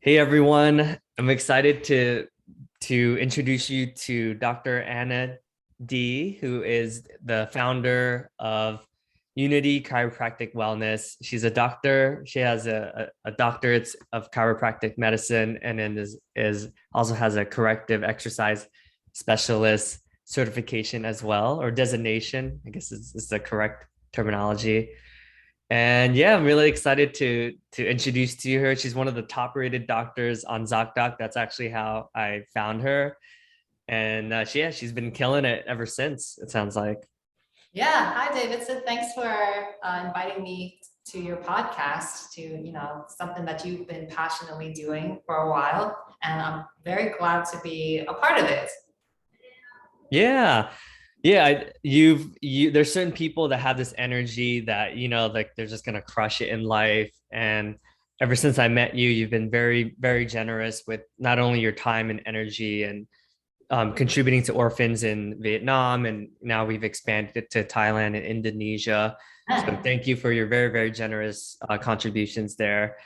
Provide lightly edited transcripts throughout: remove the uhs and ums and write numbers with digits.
Hey everyone, I'm excited to introduce you to Dr. Anna D, who is the founder of Unity Chiropractic Wellness. She's a doctor. She has a doctorate of chiropractic medicine and then is also has a corrective exercise specialist certification as well, or designation, I guess is the correct terminology. And yeah, I'm really excited to introduce to her. She's one of the top rated doctors on Zocdoc. That's actually how I found her. And she's been killing it ever since, it sounds like. Yeah, hi Davidson. Thanks for inviting me to your podcast to, something that you've been passionately doing for a while. And I'm very glad to be a part of it. Yeah. Yeah, there's certain people that have this energy that, like they're just gonna crush it in life. And ever since I met you, you've been very, very generous with not only your time and energy and contributing to orphans in Vietnam, and now we've expanded it to Thailand and Indonesia. So Yeah, thank you for your very, very generous contributions there.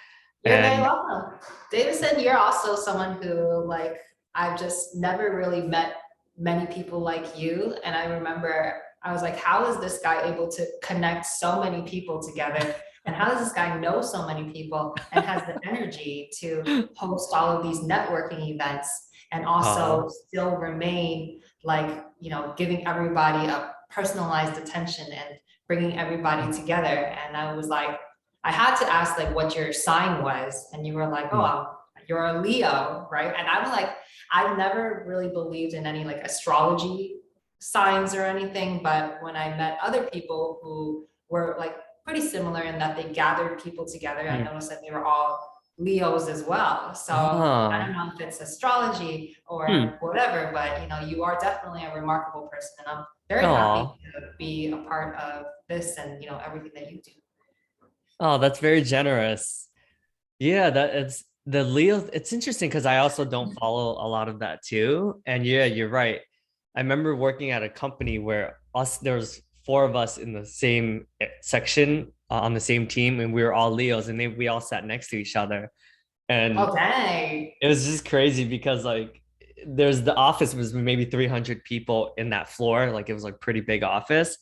you're very And welcome. Davidson, you're also someone who, like, I've just never really met many people like you. And I remember I was like, how is this guy able to connect so many people together? And how does this guy know so many people and has the energy to host all of these networking events and also uh, still remain like, giving everybody a personalized attention and bringing everybody together? And I was like, I had to ask like what your sign was, and you were like, "Oh, you're a Leo, right?" And I was like, I've never really believed in any like astrology signs or anything, but when I met other people who were like pretty similar in that they gathered people together, I noticed that they were all Leos as well. So I don't ah, know if it's astrology or hmm. whatever, but you are definitely a remarkable person, and I'm very happy Oh, to be a part of this and everything that you do. oh, that's very generous. Yeah, that it's the Leo. It's interesting because I also don't follow a lot of that too. And yeah, you're right. I remember working at a company where there was four of us in the same section on the same team, and we were all Leos, and we all sat next to each other. And Oh, dang. it was just crazy because like there's the office was maybe 300 people in that floor, like it was like pretty big office,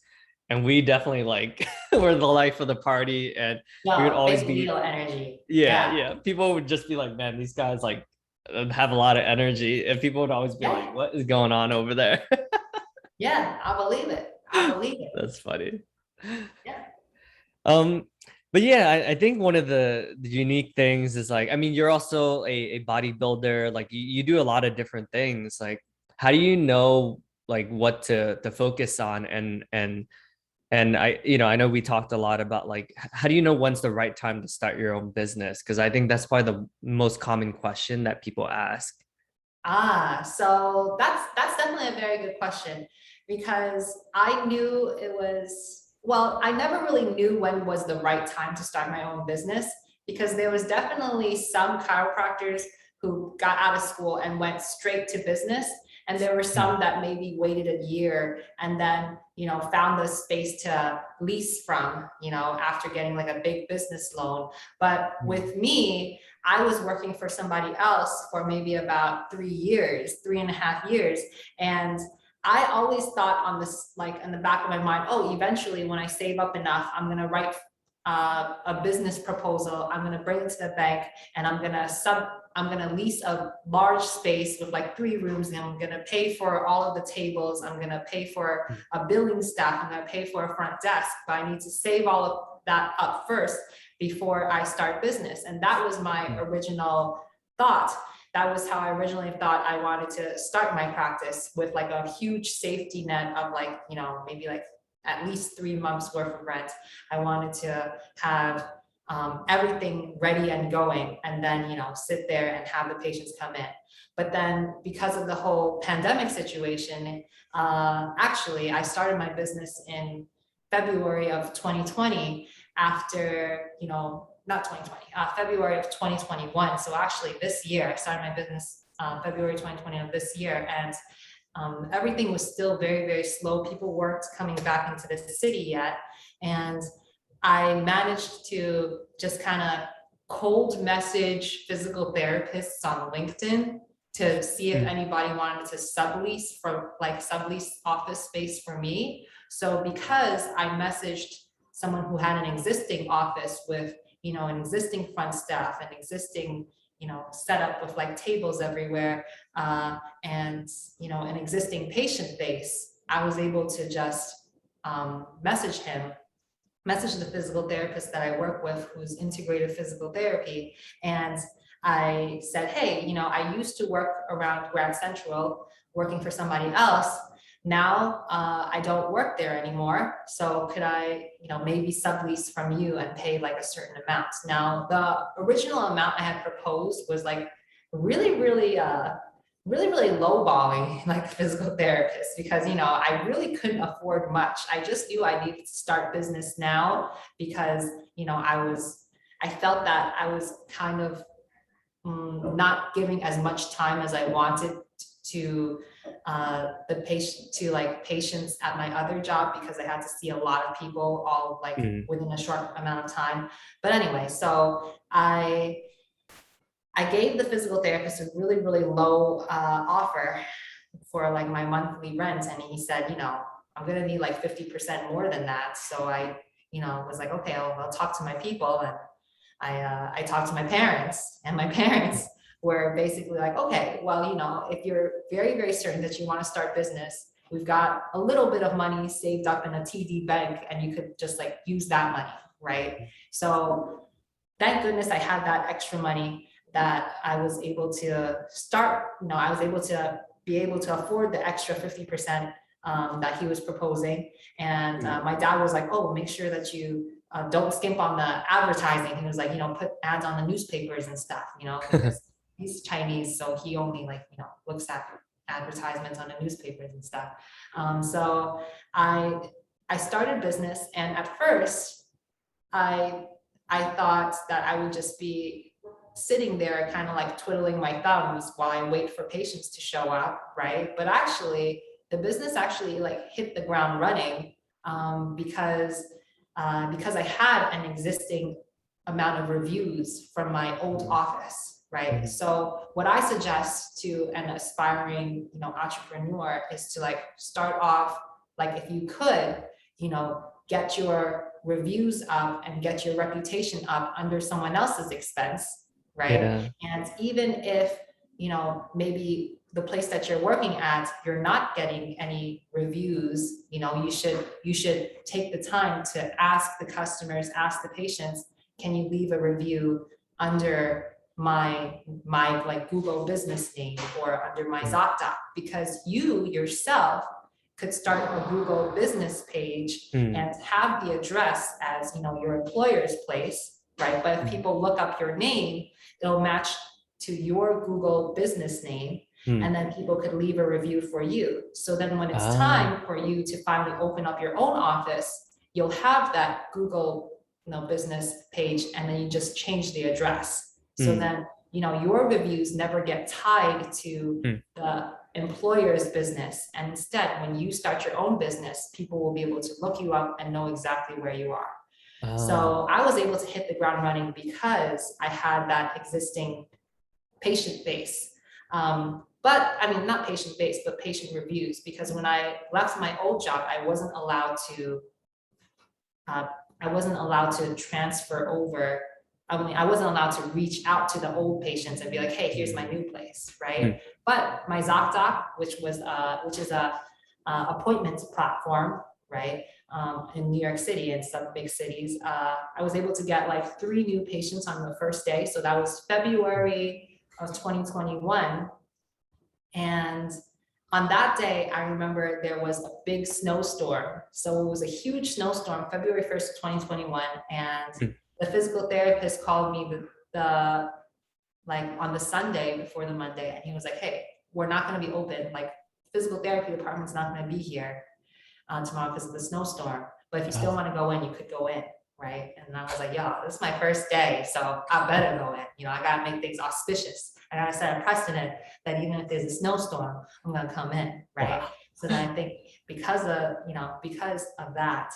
and we definitely like were the life of the party, and we would No, always big be Leo energy. yeah, Yeah. yeah. People would just be like, man, these guys like have a lot of energy. And people would always be like, Yeah. what is going on over there? Yeah. I believe it. I believe it. That's funny. Yeah. Um, but yeah, I think one of the unique things is like, I mean, you're also a bodybuilder, like you do a lot of different things. Like, how do you know like what to focus on and I know we talked a lot about like how do you know when's the right time to start your own business? Because I think that's probably the most common question that people ask. So that's definitely a very good question because I knew it was, well, I never really knew when was the right time to start my own business because there was definitely some chiropractors who got out of school and went straight to business. And there were Hmm. some that maybe waited a year and then, found the space to lease from, after getting like a big business loan. But Hmm. with me, I was working for somebody else for maybe about 3 years, 3.5 years. And I always thought on this, like in the back of my mind, oh, eventually when I save up enough, I'm going to write a business proposal. I'm going to bring it to the bank and I'm going to lease a large space with like 3 rooms and I'm going to pay for all of the tables. I'm going to pay for a billing staff. I'm going to pay for a front desk, but I need to save all of that up first before I start business. And that was my original thought. That was how I originally thought I wanted to start my practice, with like a huge safety net of like, maybe like at least 3 months worth of rent. I wanted to have everything ready and going, and then, sit there and have the patients come in. But then because of the whole pandemic situation, actually, I started my business in February of 2020 after, not 2020, February of 2021. So actually this year, I started my business February 2020 of this year. And everything was still very, very slow. People weren't coming back into the city yet. And I managed to just kind of cold message physical therapists on LinkedIn to see if anybody wanted to sublease office space for me. So because I messaged someone who had an existing office with, an existing front staff, an existing, setup with like tables everywhere, and, an existing patient base, I was able to just message the physical therapist that I work with, who's integrated physical therapy. And I said, hey, I used to work around Grand Central working for somebody else. Now I don't work there anymore. So could I, maybe sublease from you and pay like a certain amount? Now, the original amount I had proposed was like really, really, really lowballing like physical therapist, because I really couldn't afford much. I just knew I needed to start business now because I felt that I was kind of not giving as much time as I wanted to patients at my other job, because I had to see a lot of people all like within a short amount of time. But anyway, so I gave the physical therapist a really, really low offer for like my monthly rent. And he said, I'm going to need like 50% more than that. So I, was like, okay, I'll talk to my people. And I talked to my parents, and my parents were basically like, okay, well, if you're very, very certain that you want to start business, we've got a little bit of money saved up in a TD bank, and you could just like use that money, right? So thank goodness I had that extra money that I was able to start, I was able to be able to afford the extra 50% that he was proposing. And my dad was like, oh, make sure that you don't skimp on the advertising. He was like, put ads on the newspapers and stuff, because he's Chinese. So he only like, looks at advertisements on the newspapers and stuff. So I started business, and at first I thought that I would just be sitting there kind of like twiddling my thumbs while I wait for patients to show up, right? But actually, the business actually like hit the ground running because I had an existing amount of reviews from my old office, right? So what I suggest to an aspiring, entrepreneur is to like start off, like if you could, get your reviews up and get your reputation up under someone else's expense, right? Yeah. And even if, maybe the place that you're working at, you're not getting any reviews, you should take the time to ask the customers, ask the patients, can you leave a review under my like Google business name or under my Zocdoc? Because you yourself could start a Google business page and have the address as, your employer's place, right? But if people look up your name, it'll match to your Google business name, and then people could leave a review for you. So then when it's time for you to finally open up your own office, you'll have that Google, business page, and then you just change the address. So then, your reviews never get tied to the employer's business. And instead, when you start your own business, people will be able to look you up and know exactly where you are. So I was able to hit the ground running because I had that existing patient base. But I mean, not patient base, but patient reviews, because when I left my old job, I wasn't allowed to transfer over. I mean, I wasn't allowed to reach out to the old patients and be like, hey, here's my new place, right? But my Zocdoc, which is a appointments platform, right? In New York City and some big cities, I was able to get like 3 new patients on the first day. So that was February of 2021. And on that day, I remember there was a big snowstorm. So it was a huge snowstorm, February 1st, 2021. And the physical therapist called me like on the Sunday before the Monday. And he was like, hey, we're not going to be open. Like physical therapy department's not going to be here tomorrow because of the snowstorm. But if you still want to go in, you could go in. Right. And I was like, yo, this is my first day, so I better go in. I got to make things auspicious. I got to set a precedent that even if there's a snowstorm, I'm going to come in. Right. Wow. So then I think because of that,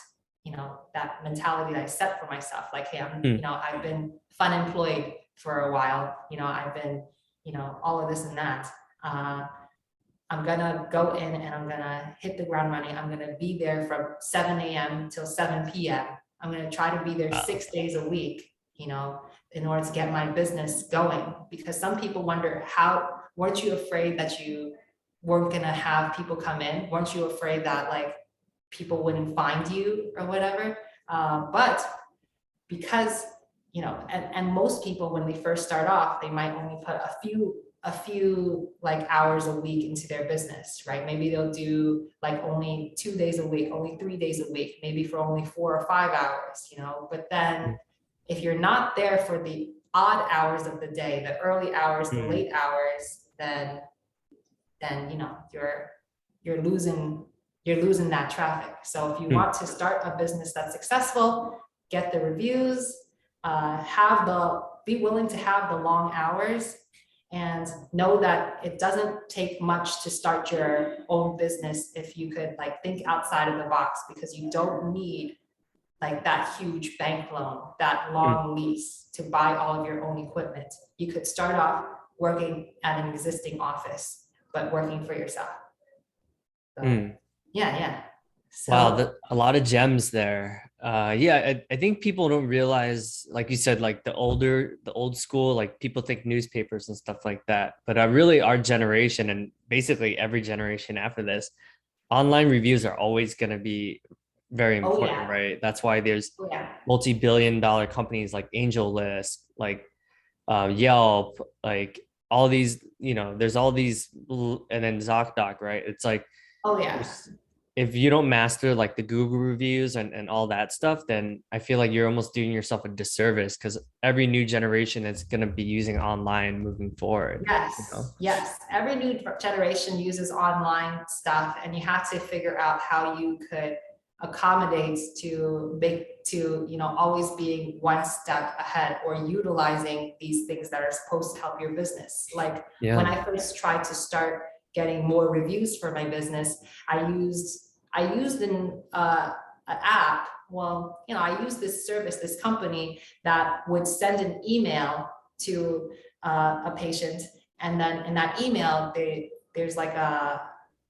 that mentality that I set for myself. Like, hey, Mm. I've been fun employed for a while, I've been, all of this and that. I'm gonna go in and I'm gonna hit the ground running. I'm gonna be there from 7 a.m. till 7 p.m. I'm gonna try to be there Wow. 6 days a week, in order to get my business going. Because some people wonder, weren't you afraid that you weren't gonna have people come in? Weren't you afraid that like people wouldn't find you or whatever? But because, and most people when they first start off, they might only put a few like hours a week into their business, right? Maybe they'll do like only 2 days a week, only 3 days a week, maybe for only 4 or 5 hours, but then if you're not there for the odd hours of the day, the early hours, the late hours, then you're losing that traffic. So if you want to start a business that's successful, get the reviews, be willing to have the long hours, and know that it doesn't take much to start your own business if you could like think outside of the box, because you don't need like that huge bank loan, that long lease to buy all of your own equipment. You could start off working at an existing office, but working for yourself. So, yeah. So, Wow, a lot of gems there. I think people don't realize, like you said, like the old school, like people think newspapers and stuff like that. But really, our generation and basically every generation after this, online reviews are always going to be very important, right? That's why there's multi-billion-dollar companies like AngelList, like Yelp, like all these, there's all these, and then Zocdoc, right? It's like, if you don't master like the Google reviews and all that stuff, then I feel like you're almost doing yourself a disservice, because every new generation is going to be using online moving forward. Yes. Every new generation uses online stuff, and you have to figure out how you could accommodate to always being one step ahead, or utilizing these things that are supposed to help your business. Like when I first tried to start getting more reviews for my business, I used an app. Well, I used this service, this company that would send an email to a patient, and then in that email, there's like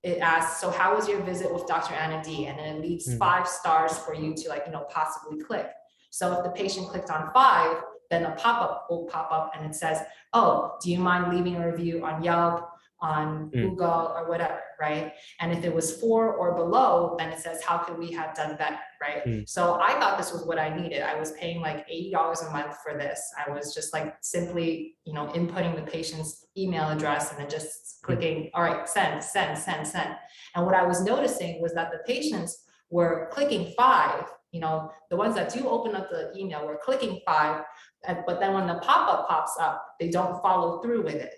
it asks, so how was your visit with Dr. Anna D? And then it leaves 5 stars for you to possibly click. So if the patient clicked on 5, then a pop-up will pop up and it says, oh, do you mind leaving a review on Yelp, on Google, or whatever, right? And if it was 4 or below, then it says, how could we have done better, right? So I thought this was what I needed. I was paying like $80 a month for this. I was just like simply, inputting the patient's email address and then just clicking, all right, send. And what I was noticing was that the patients were clicking 5, the ones that do open up the email were clicking 5, but then when the pop-up pops up, they don't follow through with it.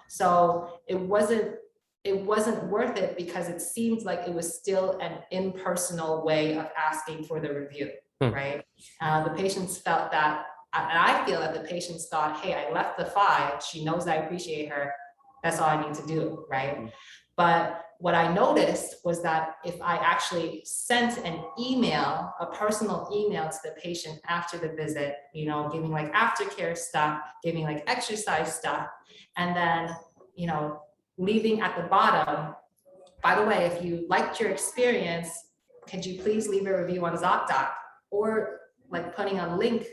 So it wasn't worth it, because it seems like it was still an impersonal way of asking for the review, right? The patients felt that, and I feel that the patients thought, hey, I left the 5, she knows I appreciate her, that's all I need to do, right? But what I noticed was that if I actually sent an email, a personal email to the patient after the visit, giving like aftercare stuff, giving like exercise stuff, and then, leaving at the bottom, by the way, if you liked your experience, could you please leave a review on Zocdoc? Or like putting a link,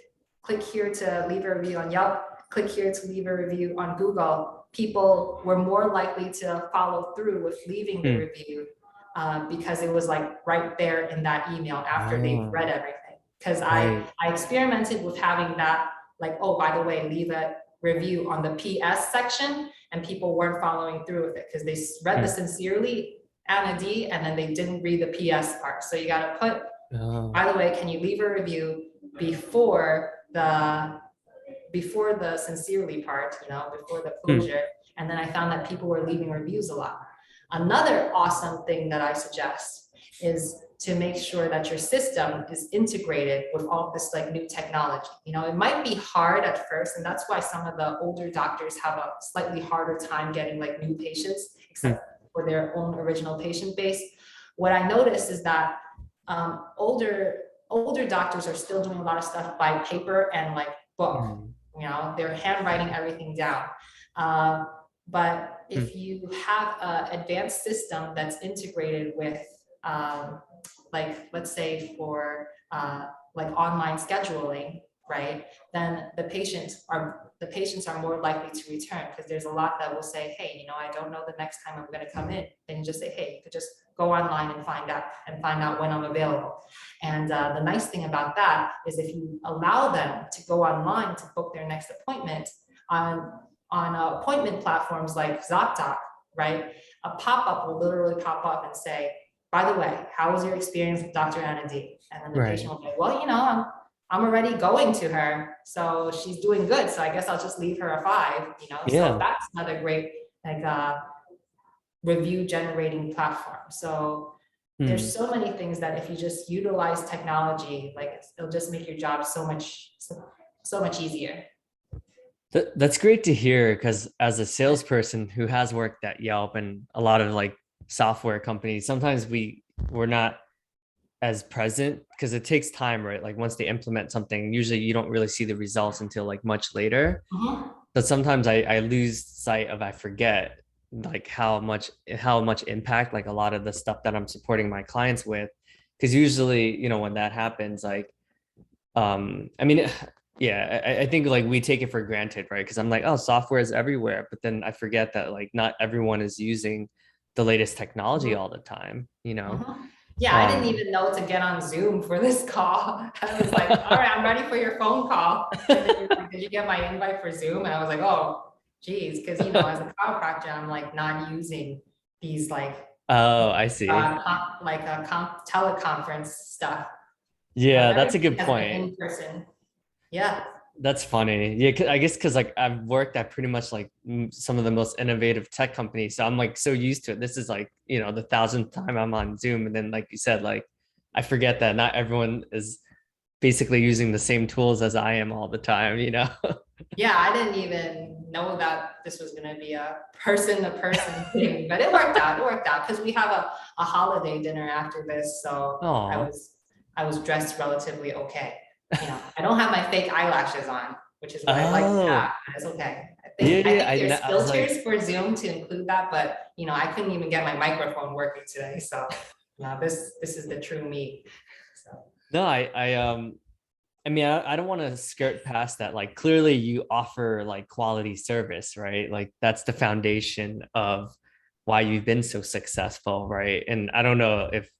click here to leave a review on Yelp, click here to leave a review on Google. People were more likely to follow through with leaving the review, because it was like right there in that email after they've read everything. Because I experimented with having that, like, oh, by the way, leave a review on the PS section, and people weren't following through with it because they read the sincerely Anna D, and then they didn't read the PS part. So you got to put, by the way, can you leave a review before the sincerely part, before the closure. And then I found that people were leaving reviews a lot. Another awesome thing that I suggest is to make sure that your system is integrated with all this like new technology. It might be hard at first, and that's why some of the older doctors have a slightly harder time getting like new patients, except for their own original patient base. What I noticed is that older doctors are still doing a lot of stuff by paper and like book. Mm. They're handwriting everything down. But Mm. if you have an advanced system that's integrated with, like, let's say for like online scheduling, right? Then the patients are more likely to return, because there's a lot that will say, hey, I don't know the next time I'm going to come in. Then you just say, hey, you could just go online and find out when I'm available. And the nice thing about that is if you allow them to go online to book their next appointment on appointment platforms like Zocdoc, right? A pop-up will literally pop up and say, by the way, how was your experience with Dr. Anna D? And then the patient Right. will say, well, I'm already going to her, so she's doing good. So I guess I'll just leave her a 5, So Yeah. that's another great like review generating platform. So there's Mm. so many things that if you just utilize technology, like it'll just make your job so much easier. That's great to hear, because as a salesperson who has worked at Yelp and a lot of like software companies, sometimes we're not as present because it takes time, right? Like once they implement something, usually you don't really see the results until like much later. Mhm. But sometimes I lose sight of, I forget like how much impact like a lot of the stuff that I'm supporting my clients with. Because usually, when that happens, like I mean, yeah, I think like we take it for granted, right? Because I'm like, oh, software is everywhere, but then I forget that like not everyone is using the latest technology Mhm. all the time, you know. Mhm. Yeah, I didn't Um, even know to get on Zoom for this call. I was like, all right, I'm ready for your phone call. And then you're like, did you get my invite for Zoom? And I was like, oh, geez, because as a chiropractor, I'm like not using these oh, I see. teleconference stuff. Yeah, that's a Everything good has been point. in person. Yeah. That's funny. Yeah, I guess because like I've worked at pretty much like some of the most innovative tech companies, so I'm like so used to it. This is like the thousandth time I'm on Zoom, and then like you said, like I forget that not everyone is basically using the same tools as I am all the time. Yeah, I didn't even know that this was going to be a person-to-person thing, but it worked out. It worked out because we have a holiday dinner after this, so I Oh, was I was dressed relatively okay. I don't have my fake eyelashes on, which is what I'd like to have, oh, but it's okay. I yeah, think I yeah. think there's I was like, filters for Zoom to include that, but I couldn't even get my microphone working today, so this is the true me. So. no, I mean, I don't want to skirt past that. Like, clearly, you offer like quality service, right? Like, that's the foundation of why you've been so successful, right? And I don't know if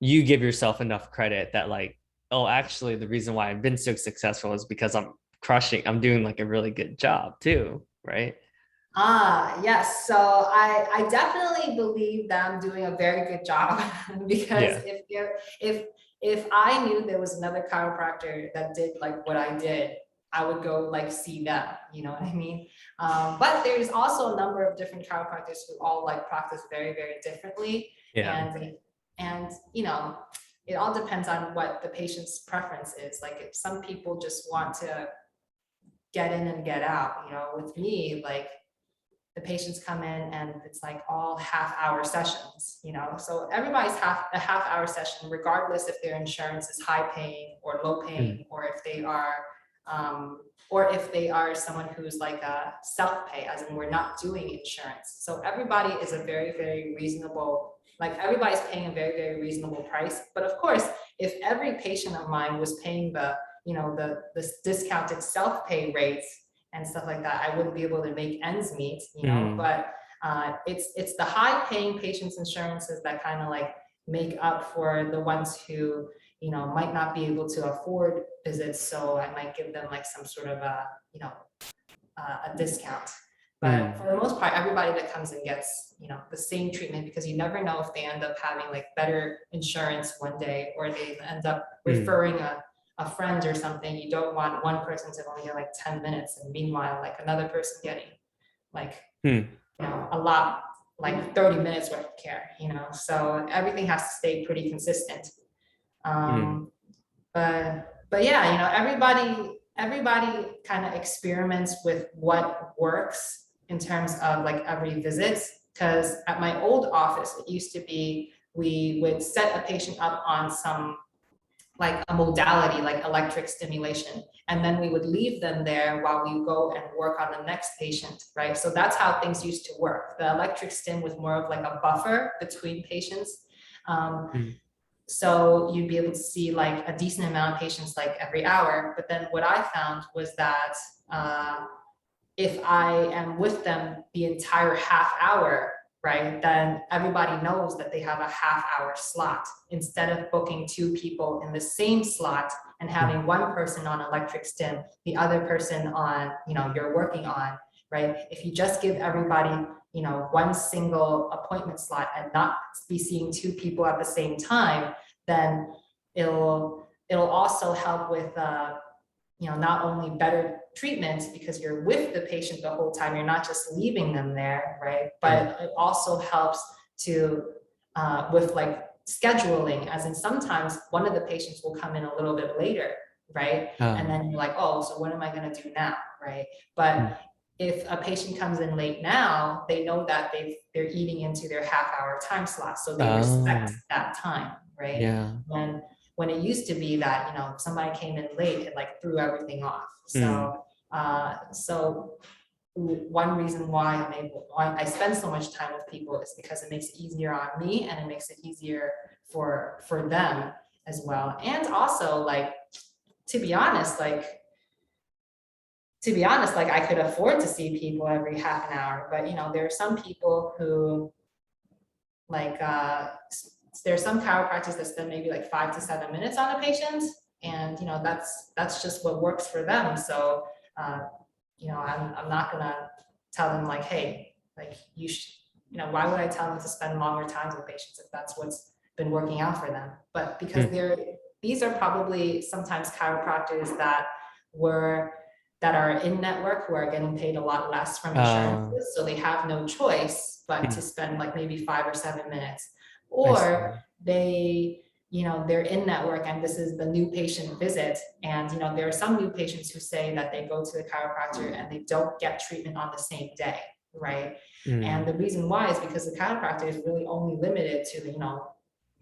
you give yourself enough credit that, like, oh, actually, the reason why I've been so successful is because I'm doing like a really good job too, right? Yes. So I definitely believe that I'm doing a very good job because Yeah. if I knew there was another chiropractor that did like what I did, I would go like see them. You know what I mean? But there's also a number of different chiropractors who all like practice very, very differently, Yeah. and it all depends on what the patient's preference is. Like if some people just want to get in and get out, with me, like the patients come in and it's like all half-hour sessions, so everybody's a half-hour session, regardless if their insurance is high paying or low Mm. paying, or if they are someone who's like a self-pay, as in we're not doing insurance. So everybody is a very, very reasonable, like everybody's paying a very, very reasonable price. But of course, if every patient of mine was paying the discounted self-pay rates and stuff like that, I wouldn't be able to make ends meet, Mm. but it's the high paying patients insurances that kind of like make up for the ones who, might not be able to afford visits. So I might give them like some sort of a discount. But for Mm. the most part, everybody that comes in gets, the same treatment, because you never know if they end up having like better insurance one day, or they end up Mm. referring a friend or something. You don't want one person to only get like 10 minutes, and meanwhile, like another person getting like, Mm. a lot, like 30 minutes worth of care, so everything has to stay pretty consistent. Mm. But yeah, everybody kind of experiments with what works in terms of like every visit. Because at my old office, it used to be we would set a patient up on some like a modality like electric stimulation, and then we would leave them there while we go and work on the next patient, right? So that's how things used to work. The electric stim was more of like a buffer between patients. Mm. So you'd be able to see like a decent amount of patients like every hour. But then what I found was that if I am with them the entire half hour, right, then everybody knows that they have a half hour slot instead of booking two people in the same slot and having one person on electric stim, the other person on, you're working on, right? If you just give everybody, one single appointment slot and not be seeing two people at the same time, then it'll also help with not only better treatments because you're with the patient the whole time, you're not just leaving them there, right? But it also helps to with like scheduling, as in sometimes one of the patients will come in a little bit later, right? And then you're like, oh, so what am I going to do now, right? But if a patient comes in late now, they know that they're eating into their half-hour time slot, so they respect that time, right? Yeah. When it used to be that, if somebody came in late, it like threw everything off. So so one reason why I spend so much time with people is because it makes it easier on me and it makes it easier for them as well. And also, like, to be honest, like I could afford to see people every half an hour, but there are some people who like there's some chiropractors that spend maybe like 5 to 7 minutes on a patient, and that's just what works for them. So I'm not gonna tell them like, hey, like you should, why would I tell them to spend longer times with patients if that's what's been working out for them? But because these are probably sometimes chiropractors that are in network who are getting paid a lot less from insurances, so they have no choice but to spend like maybe 5 or 7 minutes, or they're in network and this is the new patient visit, and there are some new patients who say that they go to the chiropractor and they don't get treatment on the same day, right? And the reason why is because the chiropractor is really only limited to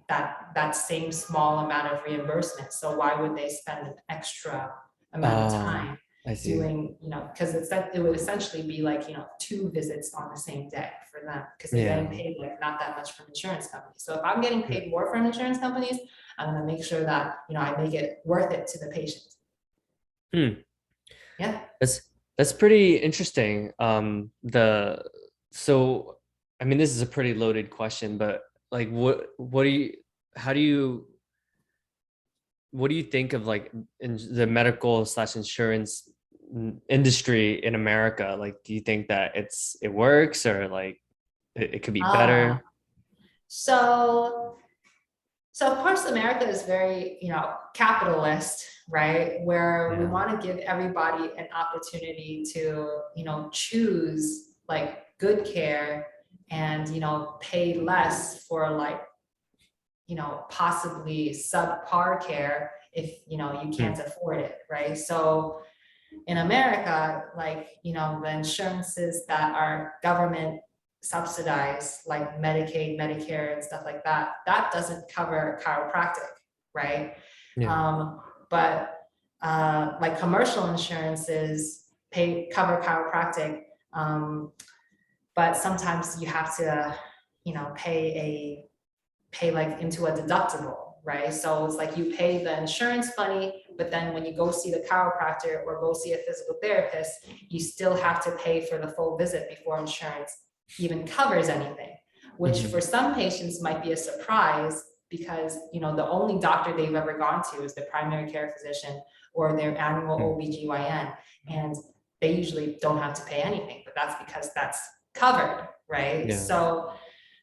that same small amount of reimbursement. So why would they spend an extra amount of time doing, because it would essentially be like 2 visits on the same day for them, because they're getting paid like not that much from insurance companies. So if I'm getting paid more from insurance companies, I'm going to make sure that I make it worth it to the patient. Yeah, that's pretty interesting. So I mean, this is a pretty loaded question, but like what do you think of like in the medical / insurance industry in America? Like, do you think that it works, or like it could be better? So of course, America is very, capitalist, right? Where we want to give everybody an opportunity to, choose like good care and, pay less for like, possibly subpar care if, you can't afford it, right? So in America, like, the insurances that are government subsidized, like Medicaid, Medicare, and stuff like that, that doesn't cover chiropractic, right? But like commercial insurances cover chiropractic, but sometimes you have to, pay like into a deductible, right? So it's like you pay the insurance money, but then when you go see the chiropractor or go see a physical therapist, you still have to pay for the full visit before insurance even covers anything, which for some patients might be a surprise because, the only doctor they've ever gone to is the primary care physician or their annual OBGYN, and they usually don't have to pay anything, but that's because that's covered, right?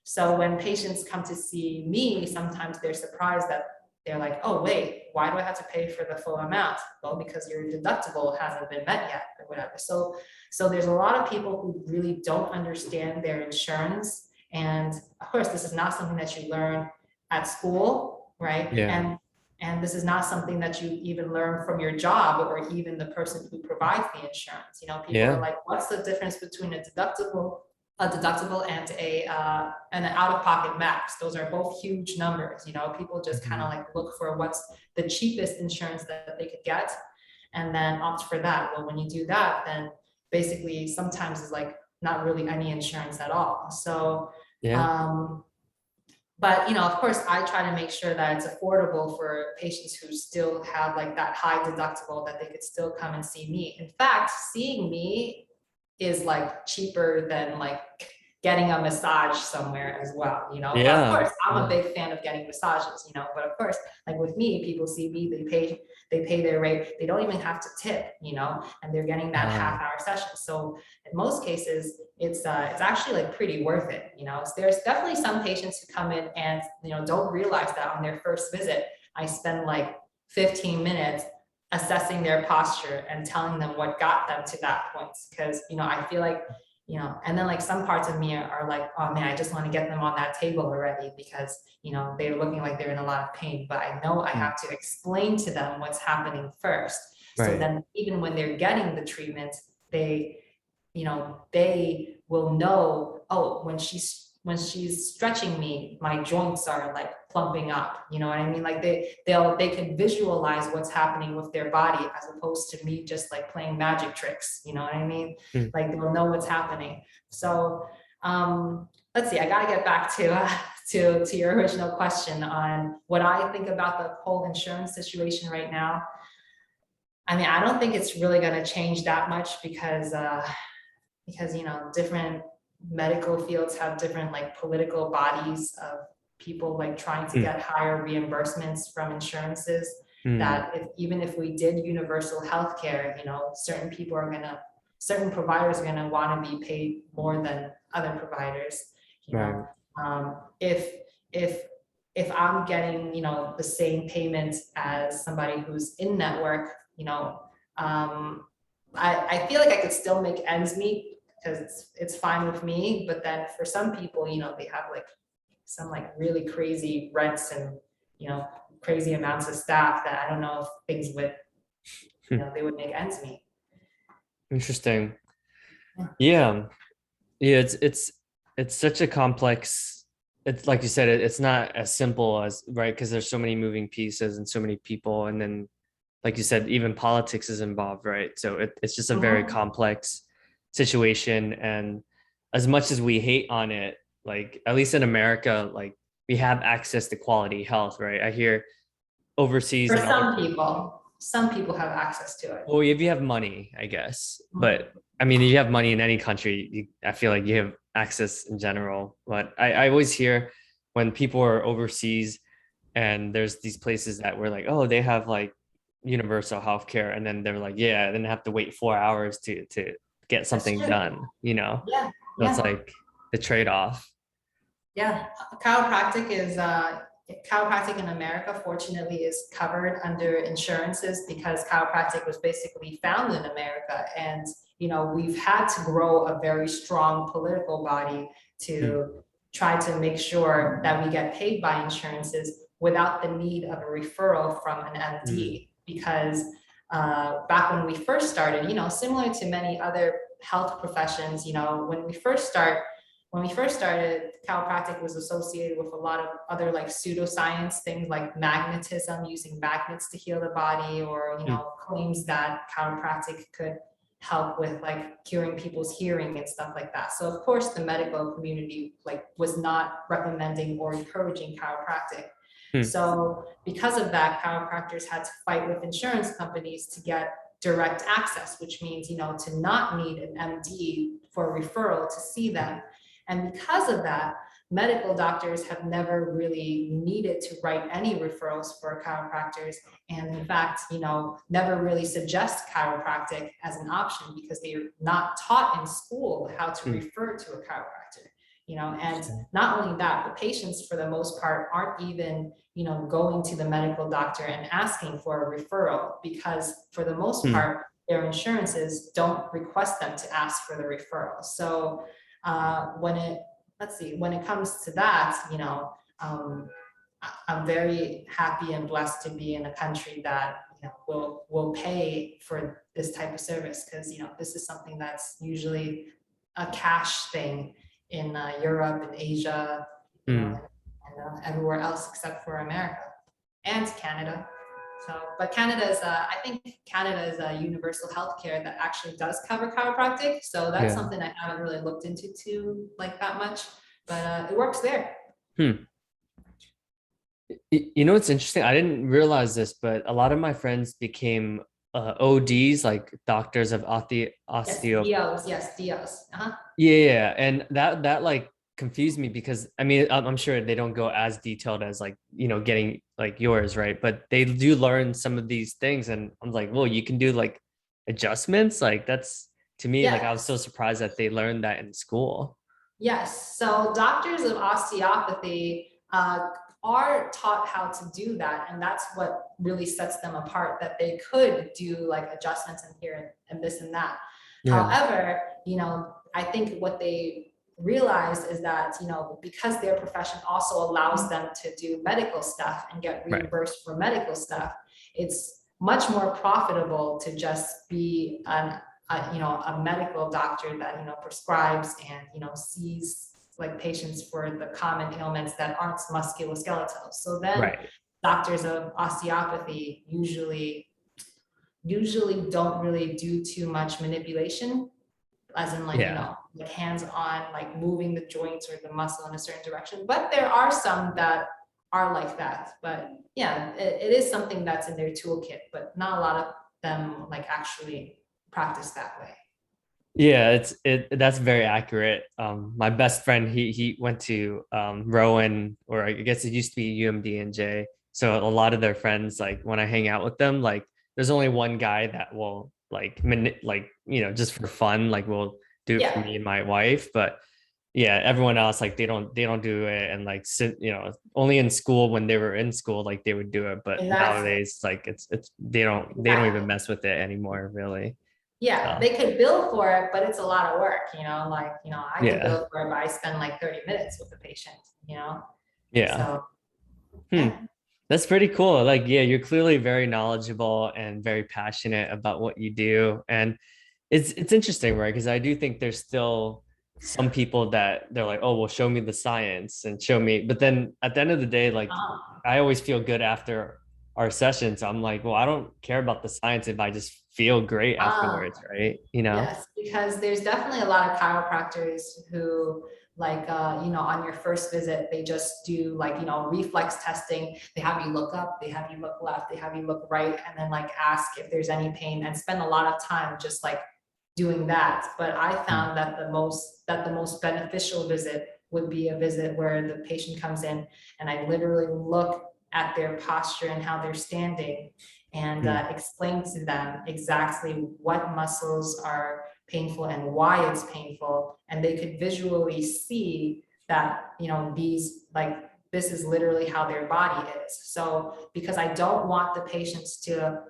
So when patients come to see me, sometimes they're surprised that they're like, oh, wait, why do I have to pay for the full amount? Well, because your deductible hasn't been met yet or whatever. So there's a lot of people who really don't understand their insurance. And of course, this is not something that you learn at school, right? And this is not something that you even learn from your job or even the person who provides the insurance. People are like, what's the difference between a deductible a deductible and an out-of-pocket max. Those are both huge numbers. You know, people just kind of like look for what's the cheapest insurance that they could get, and then opt for that. Well, when you do that, then basically sometimes it's like not really any insurance at all. So, Yeah. but you know, of course, I try to make sure that it's affordable for patients who still have like that high deductible, that they could still come and see me. In fact, seeing me is like cheaper than like getting a massage somewhere as well, you know. But of Yeah. course, I'm a Yeah. big fan of getting massages, you know. But of course, like with me, people see me, they pay their rate, they don't even have to tip, you know, and they're getting that half-hour session. So in most cases, it's actually like pretty worth it, you know. So there's definitely some patients who come in and, you know, don't realize that on their first visit, I spend like 15 minutes assessing their posture and telling them what got them to that point. Because, you know, I feel like, you know, and then like some parts of me are like, oh man, I just want to get them on that table already, because, you know, they're looking like they're in a lot of pain, but I know I have to explain to them what's happening first. So Right. then even when they're getting the treatment, they, you know, they will know, oh, when she's stretching me, my joints are like plumping up, you know what I mean? Like they can visualize what's happening with their body, as opposed to me just like playing magic tricks, you know what I mean? Mm. Like they'll know what's happening. So let's see, I got to get back to your original question on what I think about the whole insurance situation right now. I mean, I don't think it's really going to change that much, because you know, different medical fields have different like political bodies of people like trying to get higher reimbursements from insurances, that even if we did universal healthcare, you know, certain providers are gonna want to be paid more than other providers, you know. Right. If I'm getting, you know, the same payment as somebody who's in network, you know, I feel like I could still make ends meet, because it's fine with me. But then for some people, you know, they have like some like really crazy rents and, you know, crazy amounts of staff, that I don't know if things would, you know, they would make ends meet. Interesting. Yeah. Yeah. Yeah. It's such a complex. It's like you said, it's not as simple as, right, because there's so many moving pieces and so many people, and then like you said, even politics is involved, right? So it's just a very Mhm. complex situation. And as much as we hate on it, like at least in America, like we have access to quality health, right? I hear overseas For and other, some people have access to it. well, if you have money, I guess. Mhm. But I mean, if you have money in any country, I feel like you have access in general. But I always hear when people are overseas and there's these places that were like, oh, they have like universal healthcare, and then they're like, yeah, then they have to wait 4 hours to get That's something true. done, you know. Yeah, So it's yeah. like the trade-off. Yeah, chiropractic in America, fortunately, is covered under insurances, because chiropractic was basically found in America. And, you know, we've had to grow a very strong political body Hmm. to try to make sure that we get paid by insurances without the need of a referral from an Hmm. MD. Because back when we first started, you know, similar to many other health professions, you know, when we first started, chiropractic was associated with a lot of other like pseudoscience things, like magnetism, using magnets to heal the body, or, you Hmm. know, claims that chiropractic could help with like curing people's hearing and stuff like that. So of course the medical community like was not recommending or encouraging chiropractic. Hmm. So because of that, chiropractors had to fight with insurance companies to get direct access, which means, you know, to not need an MD for a referral to see them. And because of that, medical doctors have never really needed to write any referrals for chiropractors. And in fact, you know, never really suggest chiropractic as an option, because they're not taught in school how to Hmm. refer to a chiropractor. You know, and not only that, the patients for the most part aren't even, you know, going to the medical doctor and asking for a referral, because for the most Hmm. part, their insurances don't request them to ask for the referral. So when it comes to that, you know, I'm very happy and blessed to be in a country that, you know, will pay for this type of service, because, you know, this is something that's usually a cash thing in Europe and Asia, Mm, and everywhere else except for America and Canada. So, but Canada is, I think Canada is a universal healthcare that actually does cover chiropractic. So that's yeah. something I haven't really looked into too like that much, but it works there. Hmm. You know what's interesting? I didn't realize this, but a lot of my friends became ODs, like doctors of Yes, osteo. DOs. Yes, DOs. Uh-huh. Yeah, yeah, and that like confused me because I mean I'm sure they don't go as detailed as like getting like yours, right? But they do learn some of these things, and I'm like, well, you can do like adjustments. Like that's to me like I was so Yes. surprised that they learned that in school. Yes, so doctors of osteopathy are taught how to do that, and that's what really sets them apart. That they could do like adjustments in here and this and that. Yeah, However, I think what they realize is that because their profession also allows them to do medical stuff and get right. reimbursed for medical stuff, it's much more profitable to just be a medical doctor that prescribes and sees like patients for the common ailments that aren't musculoskeletal. So then Right. doctors of osteopathy usually don't really do too much manipulation, as in like Yeah. like hands-on, like moving the joints or the muscle in a certain direction. But there are some that are like that. But yeah, it is something that's in their toolkit, but not a lot of them like actually practice that way. Yeah, that's very accurate. My best friend, he went to Rowan, or I guess it used to be UMDNJ. So a lot of their friends, like when I hang out with them, like there's only one guy that will like just for fun, like will do it for Yeah, me and my wife. But yeah, everyone else like they don't do it, and like only in school when they were in school like they would do it. But and that's nowadays like it's they don't even exactly. mess with it anymore, really. Yeah, So they could bill for it, but it's a lot of work, like, I could yeah, bill for it, but I spend like 30 minutes with the patient. yeah. So, Hmm. yeah. That's pretty cool. Like, yeah, you're clearly very knowledgeable and very passionate about what you do. And it's interesting, right? Because I do think there's still some people that they're like, oh, well, show me the science and show me. But then at the end of the day, like Um, I always feel good after our sessions. I'm like, well, I don't care about the science if I just feel great um, afterwards, right? You know? Yes, because there's definitely a lot of chiropractors who like on your first visit, they just do like, reflex testing. They have you look up, they have you look left, they have you look right, and then like ask if there's any pain and spend a lot of time just like doing that. But I Hmm. found that the most beneficial visit would be a visit where the patient comes in and I literally look at their posture and how they're standing and Hmm. explain to them exactly what muscles are painful and why it's painful. And they could visually see that, these like this is literally how their body is. So because I don't want the patients to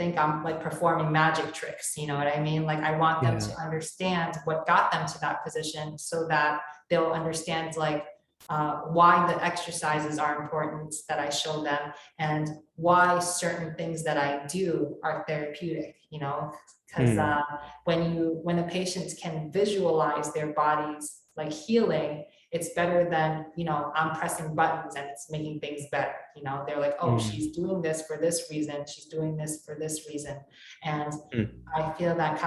think I'm like performing magic tricks, you know what I mean? Like I want them Yeah. to understand what got them to that position so that they'll understand like why the exercises are important that I show them and why certain things that I do are therapeutic, because Hmm. when a patient can visualize their bodies like healing, it's better than I'm pressing buttons and it's making things better. They're like, oh, Hmm. she's doing this for this reason, she's doing this for this reason. And Hmm. I feel that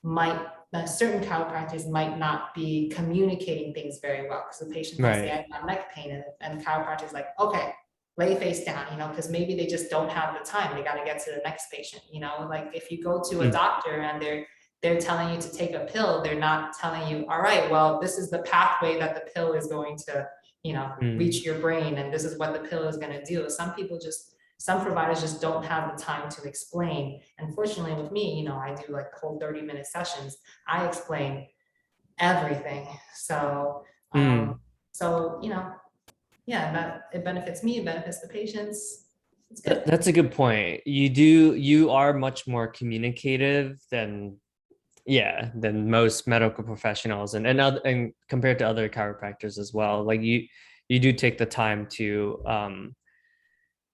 might certain chiropractors might not be communicating things very well because the patient might say, Right. I got neck pain, and the chiropractor is like, okay, lay face down, because maybe they just don't have the time. They got to get to the next patient, like if you go to a Hmm. doctor and they're telling you to take a pill, they're not telling you, all right, well, this is the pathway that the pill is going to, Hmm. reach your brain, and this is what the pill is going to do. Some providers just don't have the time to explain. Unfortunately, with me, I do like the whole 30-minute sessions. I explain everything. So, Hmm. yeah, that it benefits me, it benefits the patients. It's good. That's a good point. You are much more communicative than yeah, than most medical professionals and compared to other chiropractors as well. Like you do take the time to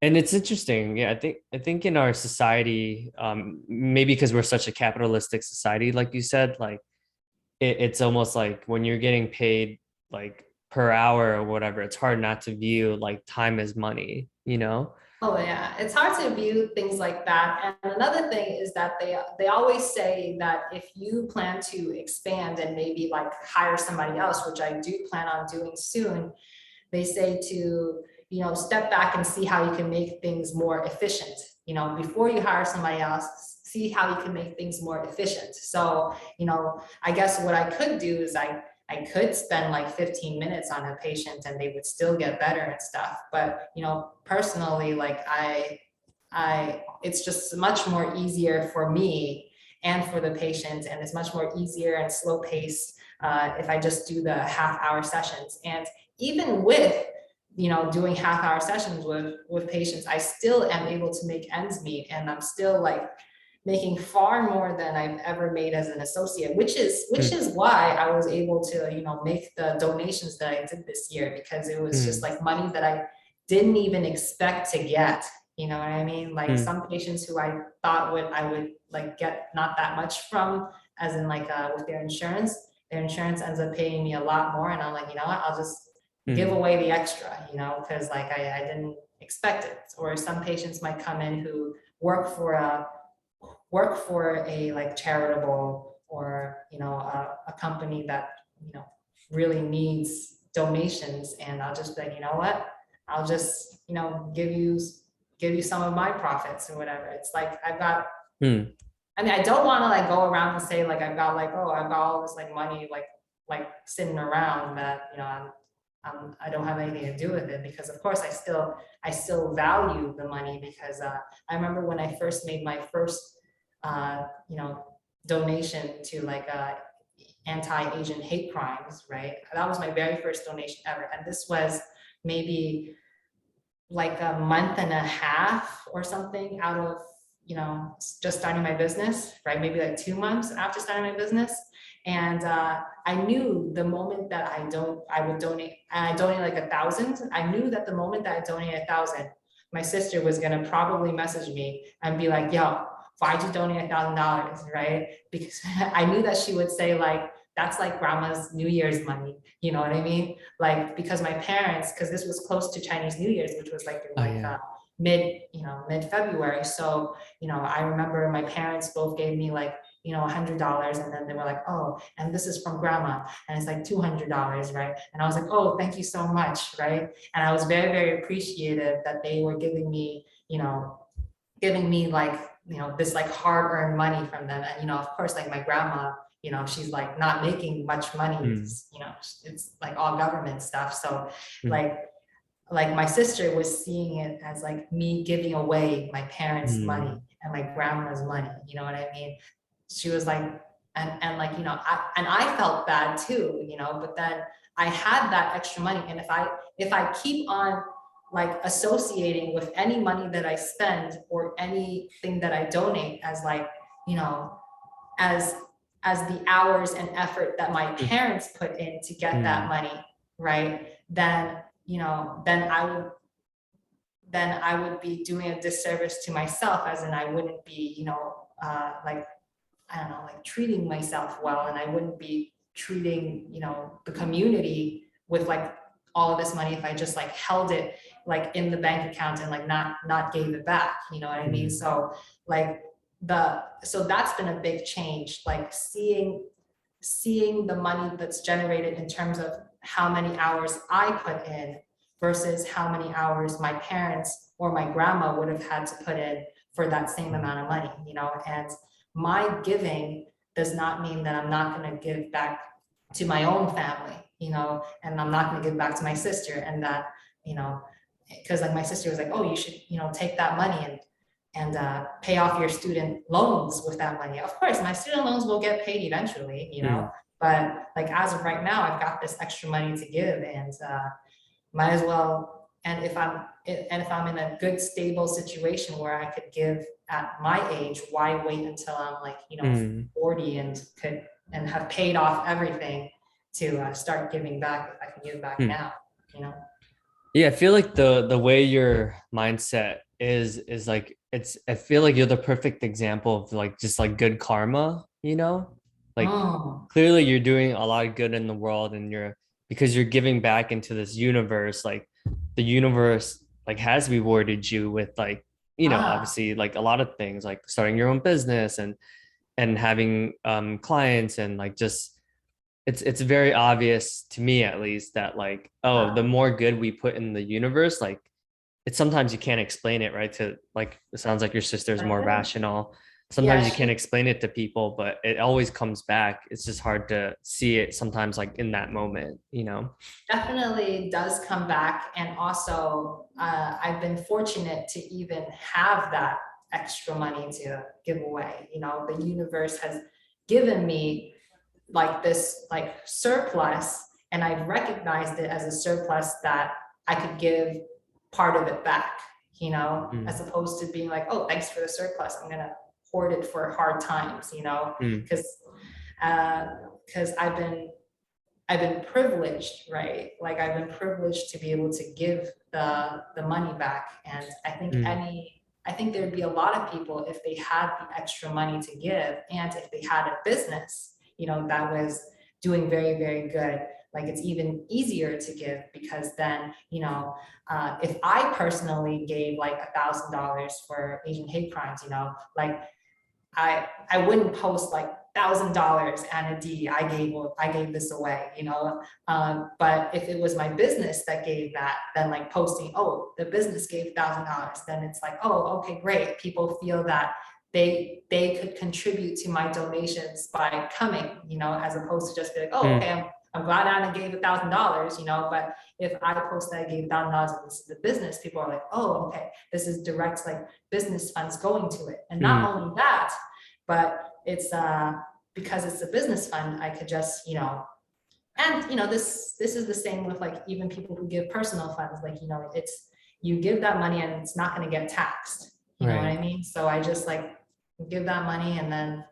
and it's interesting. Yeah, I think in our society, maybe because we're such a capitalistic society, like you said, like it's almost like when you're getting paid like per hour or whatever, it's hard not to view like time as money, you know? Oh yeah, it's hard to view things like that. And another thing is that they always say that if you plan to expand and maybe like hire somebody else, which I do plan on doing soon, they say to, step back and see how you can make things more efficient. Before you hire somebody else, see how you can make things more efficient. So, I guess what I could do is I could spend like 15 minutes on a patient and they would still get better and stuff. But, personally, like it's just much more easier for me and for the patient. And it's much more easier and slow paced if I just do the half-hour sessions. And even with, doing half-hour sessions with patients, I still am able to make ends meet, and I'm still like making far more than I've ever made as an associate, which is why I was able to, make the donations that I did this year, because it was just like money that I didn't even expect to get. You know what I mean? Like some patients who I thought I would like get not that much from, as in like with their insurance ends up paying me a lot more. And I'm like, you know what, I'll just give away the extra, because like I didn't expect it. Or some patients might come in who work for a like charitable or a company that really needs donations, and I'll just be like, you know what, I'll just give you some of my profits or whatever. It's like I've got I mean, I don't want to like go around and say like I've got like, oh, I've got all this like money like sitting around that I don't have anything to do with it, because of course I still value the money, because I remember when I first made my first donation to like anti-Asian hate crimes, right? That was my very first donation ever, and this was maybe like a month and a half or something out of just starting my business, right? Maybe like 2 months after starting my business. And I knew the moment that I would donate, and I donated like 1,000. I knew that the moment that I donated 1,000, my sister was gonna probably message me and be like, yo, why'd you donate $1,000, right? Because I knew that she would say like, that's like grandma's New Year's money. You know what I mean? Like, because my parents, because this was close to Chinese New Year's, which was like in mid-February. So, I remember my parents both gave me like, $100, and then they were like, oh, and this is from grandma, and it's like $200, right? And I was like, oh, thank you so much, right? And I was very, very appreciative that they were giving me like, this like hard-earned money from them. And, of course, like my grandma, she's like not making much money, it's like all government stuff. So like my sister was seeing it as like me giving away my parents' money and my grandma's money. You know what I mean? She was like, and like, I felt bad too, but then I had that extra money. And if I keep on like associating with any money that I spend or anything that I donate as like, as the hours and effort that my parents put in to get that money, right? Then, then I would be doing a disservice to myself, as in I wouldn't be, like, I don't know, like treating myself well, and I wouldn't be treating, the community with like all of this money if I just like held it like in the bank account and like not gave it back, you know what I mean? So like so that's been a big change, like seeing the money that's generated in terms of how many hours I put in versus how many hours my parents or my grandma would have had to put in for that same amount of money, and my giving does not mean that I'm not going to give back to my own family, and I'm not going to give back to my sister, and that, because like my sister was like, oh, you should, take that money and pay off your student loans with that money. Of course, my student loans will get paid eventually, but like as of right now, I've got this extra money to give, and might as well. And if I'm in a good, stable situation where I could give at my age, why wait until I'm like, 40 and have paid off everything to start giving back if I can give back now, Yeah, I feel like the way your mindset is like I feel like you're the perfect example of like just like good karma, Like Oh, clearly you're doing a lot of good in the world, and because you're giving back into this universe, like the universe like has rewarded you with like, ah, obviously like a lot of things, like starting your own business and having clients, and like just it's very obvious to me at least that like, oh, the ah, more good we put in the universe, like it's sometimes you can't explain it, right? To like, it sounds like your sister is that's more it. rational. Yeah, Sometimes you can't explain it to people, but it always comes back. It's just hard to see it sometimes, like in that moment. definitely does come back. And also, I've been fortunate to even have that extra money to give away. The universe has given me like this like surplus, and I've recognized it as a surplus that I could give part of it back, as Mm, opposed to being like, oh, thanks for the surplus, I'm gonna hoard it for hard times, mm, because because I've been privileged, right? Like I've been privileged to be able to give the money back. And mm, I think there'd be a lot of people if they had the extra money to give, and if they had a business, that was doing very, very good. Like it's even easier to give, because then, if I personally gave like $1,000 for Asian hate crimes, like I wouldn't post like $1,000 Anna D. I gave this away, But if it was my business that gave that, then like posting, oh, the business gave $1,000, then it's like, oh, okay, great. People feel that they could contribute to my donations by coming, as opposed to just be like, oh, okay, mm, I'm glad Anna gave $1,000, But if I post that I gave $1,000 and this is a business, people are like, oh, okay, this is direct like business funds going to it. And not mm, only that, but it's because it's a business fund, I could just, and this is the same with like even people who give personal funds, like, it's you give that money and it's not going to get taxed. You know what right. I mean? So I just like give that money, and then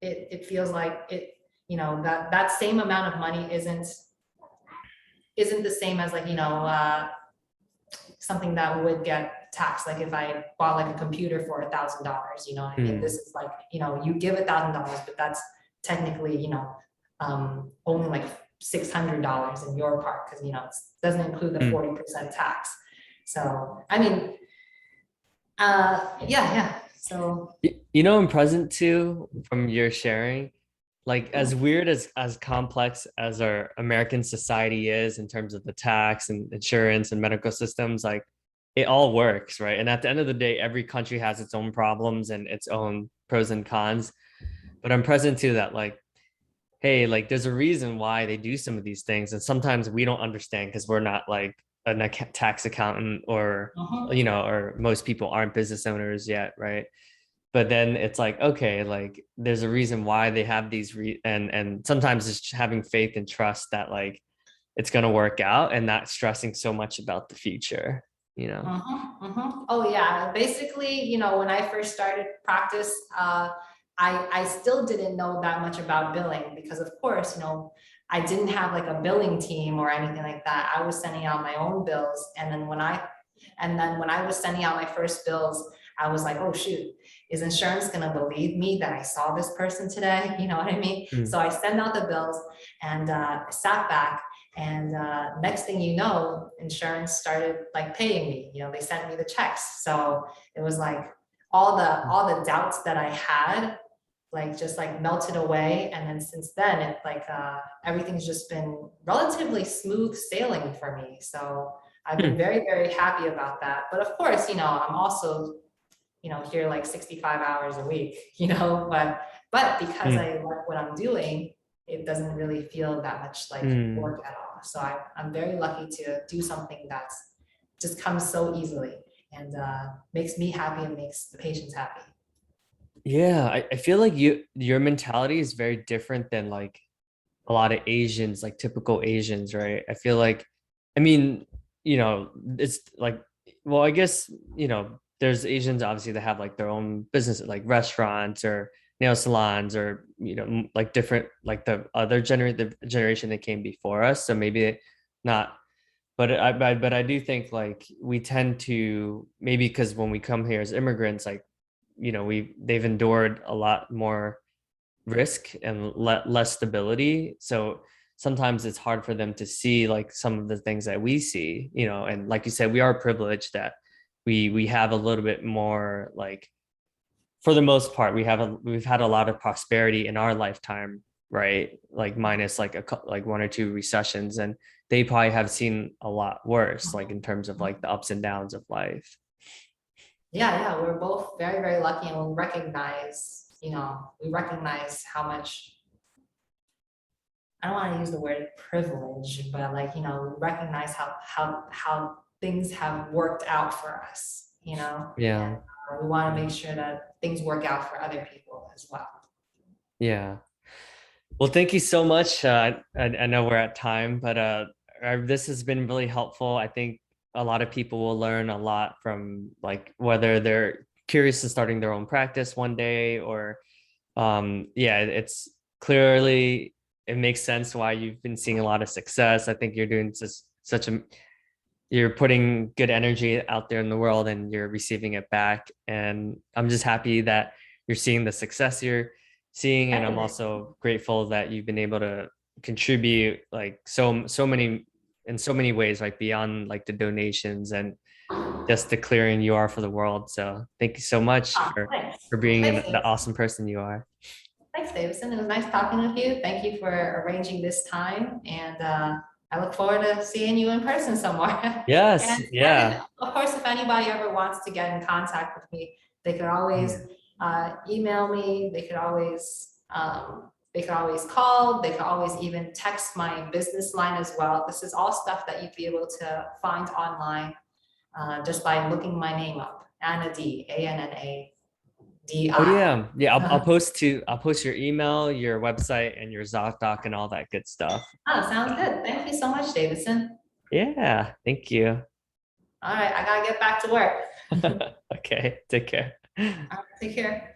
it feels like it, that same amount of money isn't the same as like, something that would get taxed. Like if I bought like a computer for $1,000, you know what I mean? This Mm, is like, you give $1,000, but that's technically, only like $600 in your part, because it doesn't include the mm. 40% tax. So I mean, yeah, yeah. So I'm present too from your sharing. Like as weird as complex as our American society is in terms of the tax and insurance and medical systems, like it all works, right? And at the end of the day, every country has its own problems and its own pros and cons. But I'm present to that, like, hey, like there's a reason why they do some of these things, and sometimes we don't understand because we're not like a tax accountant, or uh-huh. or most people aren't business owners yet, right? But then it's like, okay, like there's a reason why they have these and sometimes it's having faith and trust that like it's going to work out, and not stressing so much about the future. Oh yeah. Basically, when I first started practice, I still didn't know that much about billing, because of course, I didn't have like a billing team or anything like that. I was sending out my own bills. And then when I was sending out my first bills, I was like, oh shoot, is insurance gonna believe me that I saw this person today? You know what I mean? Mm, So I send out the bills, and sat back, and next thing you know, insurance started like paying me. They sent me the checks. So it was like mm, all the doubts that I had like just like melted away. And then since then, it like everything's just been relatively smooth sailing for me. So I've been mm, very, very happy about that. But of course, I'm also, here like 65 hours a week, but because mm, I like what I'm doing, it doesn't really feel that much like mm. work at all. So I'm very lucky to do something that's just comes so easily, and makes me happy and makes the patients happy. Yeah, I feel like your mentality is very different than like a lot of Asians, like typical Asians, right? I feel like, I mean, it's like, well, I guess, there's Asians obviously that have like their own businesses, like restaurants or nail salons, or, like different, like the generation that came before us. So maybe not, but I do think like we tend to, maybe because when we come here as immigrants, like, they've endured a lot more risk and less stability. So sometimes it's hard for them to see like some of the things that we see, you know, and like you said, we are privileged that we have a little bit more, like, for the most part, we've had a lot of prosperity in our lifetime, right? Like minus like like one or two recessions, and they probably have seen a lot worse, like in terms of like the ups and downs of life. Yeah, yeah, we're both very, very lucky, and we recognize how much, I don't want to use the word privilege, but like, we recognize how things have worked out for us, Yeah, and we want to make sure that things work out for other people as well. yeah. Well, thank you so much. I know we're at time, but this has been really helpful. I think a lot of people will learn a lot from, like, whether they're curious to starting their own practice one day, or yeah, it's clearly, it makes sense why you've been seeing a lot of success. I think you're doing such a you're putting good energy out there in the world and you're receiving it back. And I'm just happy that you're seeing the success you're seeing. And I'm also grateful that you've been able to contribute like so many, in so many ways, like beyond like the donations and just the clearing you are for the world. So thank you so much Ah, thanks. for being Thanks, the Davidson. awesome person you are. Thanks, Davidson. It was nice talking with you. Thank you for arranging this time, and I look forward to seeing you in person somewhere. Yes. And if, Yeah. of course, if anybody ever wants to get in contact with me, they could always email me. They could always call. They could always even text my business line as well. This is all stuff that you'd be able to find online just by looking my name up, Anna D, Oh ANNADI. yeah. Yeah. I'll post your email, your website, and your Zocdoc and all that good stuff. Oh, sounds good. Thank you so much, Davidson. Yeah. Thank you. All right, I gotta get back to work. Okay. Take care. All right, take care.